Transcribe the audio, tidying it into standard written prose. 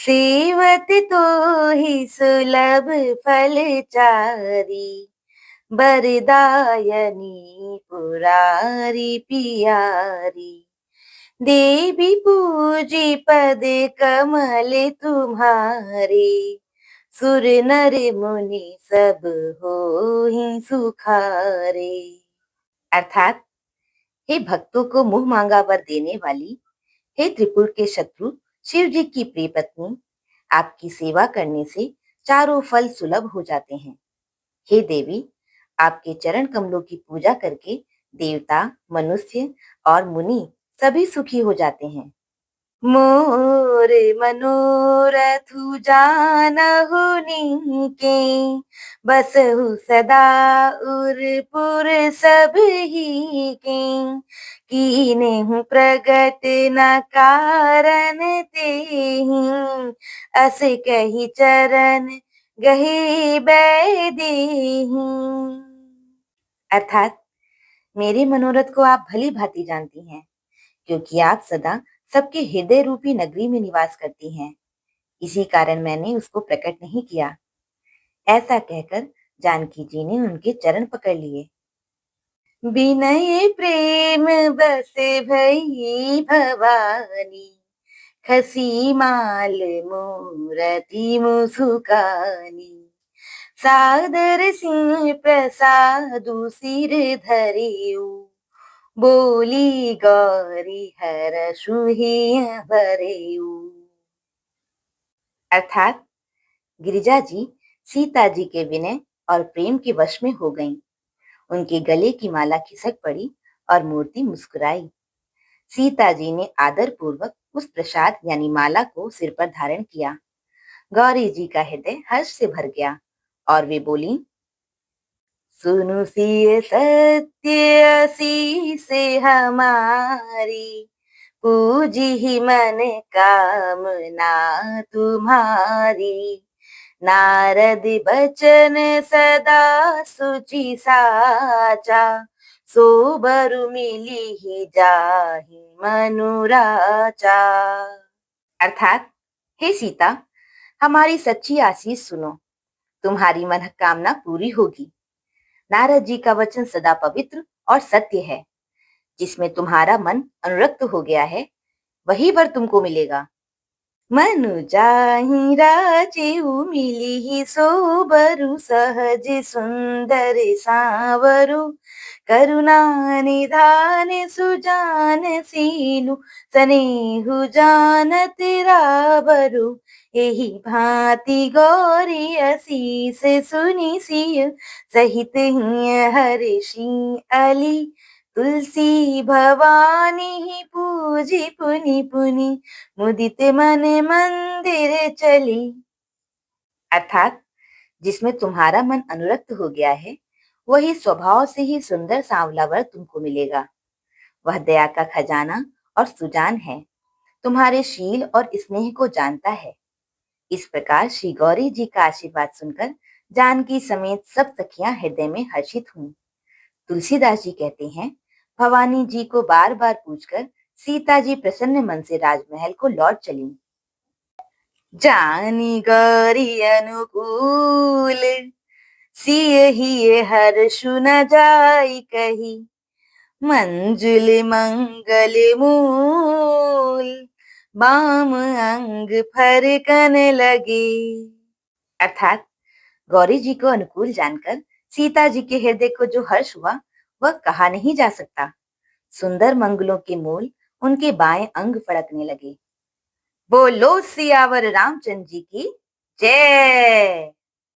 सेवत तो ही सुलभ फलचारी, बरदायनी पुरारी पियारी। देवी पूजी पद कमल तुम्हारे, सुर नर मुनि सब होहि सुखारे। अर्थात, हे भक्तों को मुंह मांगा वर देने वाली, हे त्रिपुर के शत्रु शिव जी की प्रिय पत्नी, आपकी सेवा करने से चारों फल सुलभ हो जाते हैं। हे देवी, आपके चरण कमलों की पूजा करके देवता, मनुष्य और मुनि सभी सुखी हो जाते हैं। मोर मनोरथ जानहु नीके, बसहु सदा उरपुर सबही के। कीन्हु प्रगट न कारण तेहि, अस कहि चरण गहे बैदेहि। अर्थात, मेरे मनोरथ को आप भली भांति जानती हैं, क्योंकि आप सदा सबके हृदय रूपी नगरी में निवास करती हैं। इसी कारण मैंने उसको प्रकट नहीं किया। ऐसा कहकर जानकी जी ने उनके चरण पकड़ लिए। विनय प्रेम बसे भई भवानी, खसी माल मूरति मुसुकानी। सादर सिंह प्रसादु सिर धरियु, बोली गौरी हरषु हिय भरेऊ। अर्थात, गिरिजा जी सीता जी के विनय और प्रेम के वश में हो गईं। उनके गले की माला खिसक पड़ी और मूर्ति मुस्कुराई। सीता जी ने आदर पूर्वक उस प्रसाद यानी माला को सिर पर धारण किया। गौरी जी का हृदय हर्ष से भर गया और वे बोली, सुनु सिय सत्य असीस हमारी, पूजी ही मन कामना तुम्हारी। नारद बचन सदा सुचि साचा, सो बरु मिली ही जाहि मनुराचा। अर्थात, हे सीता, हमारी सच्ची आशीष सुनो, तुम्हारी मनोकामना पूरी होगी। नारद जी का वचन सदा पवित्र और सत्य है। जिसमें तुम्हारा मन अनुरक्त हो गया है, वही वर तुमको मिलेगा। मनु जाहि राजेउ मिलिहि, सो बरु सहज सुंदर सांवरु। करुणा निधान सुजान सीलु, सनेहु जानत रावरु। एहि भांति गौरी असीस सुनि सिय, सहित हिय हर्षि अली। तुलसी भवानी ही पूजी पुनि पुनि, मुदित मन मंदिर चली। अर्थात, जिसमें तुम्हारा मन अनुरक्त हो गया है, वही स्वभाव से ही सुंदर सांवला वर तुमको मिलेगा। वह दया का खजाना और सुजान है, तुम्हारे शील और स्नेह को जानता है। इस प्रकार श्री गौरी जी का आशीर्वाद सुनकर जानकी समेत सब सखियां हृदय में हर्षित हुई। तुलसीदास जी कहते हैं, भवानी जी को बार बार पूछकर सीता जी प्रसन्न मन से राजमहल को लौट चली। जानी गौरी अनुकूल, सिय हिय हर्षु न जाई कही। मंजुल मंगल मूल, बाम अंग फरकन लगे। अर्थात, गौरी जी को अनुकूल जानकर सीता जी के हृदय को जो हर्ष हुआ, वह कहा नहीं जा सकता। सुंदर मंगलों के मूल उनके बाएं अंग फड़कने लगे। बोलो सियावर रामचंद्र जी की जय।